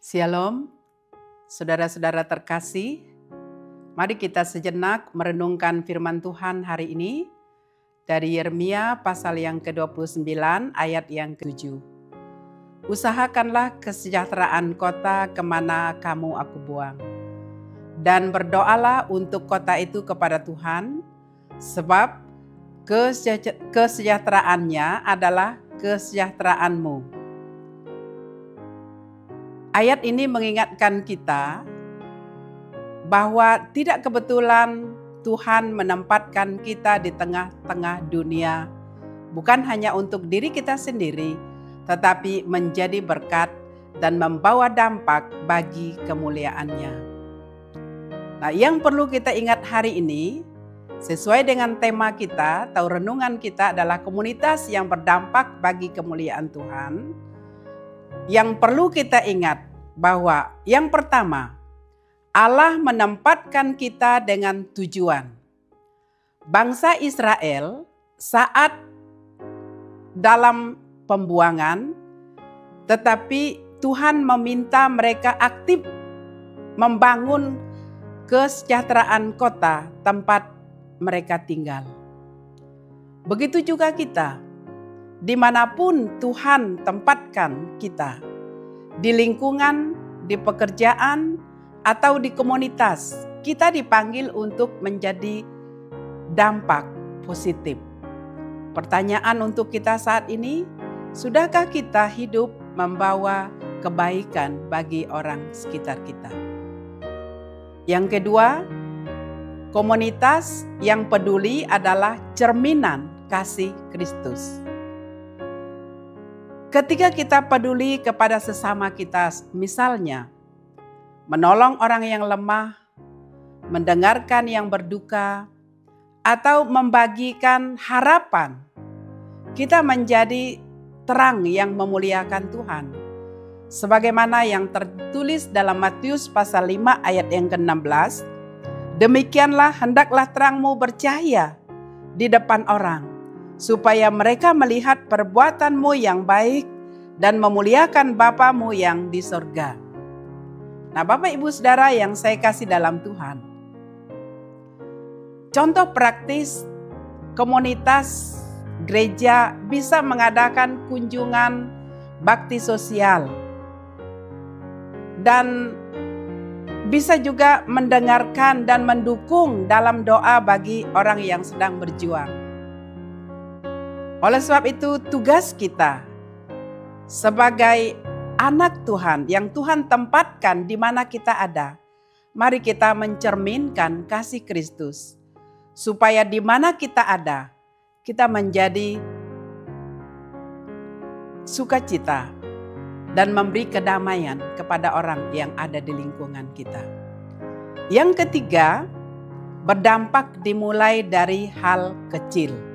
Shalom, saudara-saudara terkasih. Mari kita sejenak merenungkan firman Tuhan hari ini dari Yeremia pasal yang ke-29 ayat yang ke-7. Usahakanlah kesejahteraan kota kemana kamu aku buang. Dan berdoalah untuk kota itu kepada Tuhan, sebab kesejahteraannya adalah kesejahteraanmu. Ayat ini mengingatkan kita bahwa tidak kebetulan Tuhan menempatkan kita di tengah-tengah dunia, bukan hanya untuk diri kita sendiri, tetapi menjadi berkat dan membawa dampak bagi kemuliaan-Nya. Nah, yang perlu kita ingat hari ini, sesuai dengan tema kita atau renungan kita adalah komunitas yang berdampak bagi kemuliaan Tuhan. Yang perlu kita ingat bahwa yang pertama, Allah menempatkan kita dengan tujuan. Bangsa Israel saat dalam pembuangan, tetapi Tuhan meminta mereka aktif membangun kesejahteraan kota tempat mereka tinggal. Begitu juga kita, dimanapun Tuhan tempatkan kita, di lingkungan, di pekerjaan, atau di komunitas, kita dipanggil untuk menjadi dampak positif. Pertanyaan untuk kita saat ini, sudahkah kita hidup membawa kebaikan bagi orang sekitar kita? Yang kedua, komunitas yang peduli adalah cerminan kasih Kristus. Ketika kita peduli kepada sesama kita, misalnya menolong orang yang lemah, mendengarkan yang berduka, atau membagikan harapan, kita menjadi terang yang memuliakan Tuhan. Sebagaimana yang tertulis dalam Matius pasal 5 ayat yang ke-16, demikianlah hendaklah terangmu bercahaya di depan orang, supaya mereka melihat perbuatanmu yang baik dan memuliakan Bapamu yang di sorga. Nah, Bapak Ibu Saudara yang saya kasih dalam Tuhan, contoh praktis komunitas gereja bisa mengadakan kunjungan bakti sosial dan bisa juga mendengarkan dan mendukung dalam doa bagi orang yang sedang berjuang. Oleh sebab itu, tugas kita sebagai anak Tuhan yang Tuhan tempatkan di mana kita ada, mari kita mencerminkan kasih Kristus, supaya di mana kita ada, kita menjadi sukacita dan memberi kedamaian kepada orang yang ada di lingkungan kita. Yang ketiga, berdampak dimulai dari hal kecil.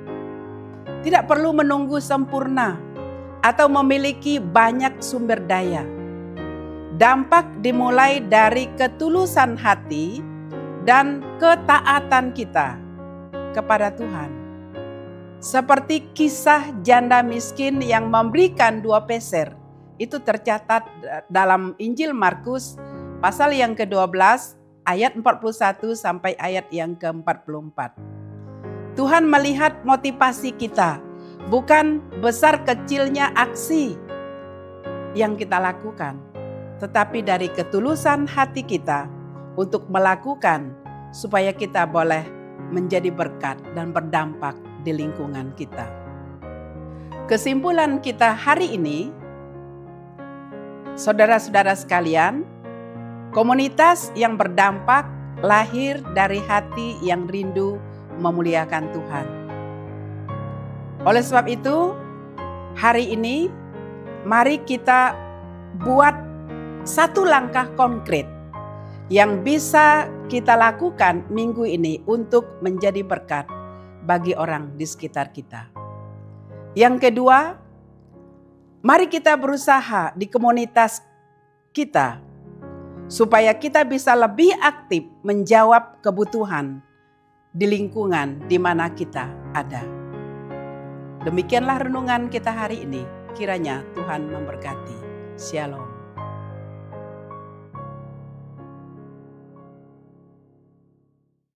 Tidak perlu menunggu sempurna atau memiliki banyak sumber daya. Dampak dimulai dari ketulusan hati dan ketaatan kita kepada Tuhan. Seperti kisah janda miskin yang memberikan 2 peser. Itu tercatat dalam Injil Markus pasal yang ke-12 ayat 41 sampai ayat yang ke-44. Tuhan melihat motivasi kita, bukan besar kecilnya aksi yang kita lakukan, tetapi dari ketulusan hati kita untuk melakukan supaya kita boleh menjadi berkat dan berdampak di lingkungan kita. Kesimpulan kita hari ini, saudara-saudara sekalian, komunitas yang berdampak lahir dari hati yang rindu memuliakan Tuhan. Oleh sebab itu, hari ini mari kita buat satu langkah konkret yang bisa kita lakukan minggu ini untuk menjadi berkat bagi orang di sekitar kita. Yang kedua, mari kita berusaha di komunitas kita supaya kita bisa lebih aktif menjawab kebutuhan di lingkungan di mana kita ada. Demikianlah renungan kita hari ini. Kiranya Tuhan memberkati. Shalom.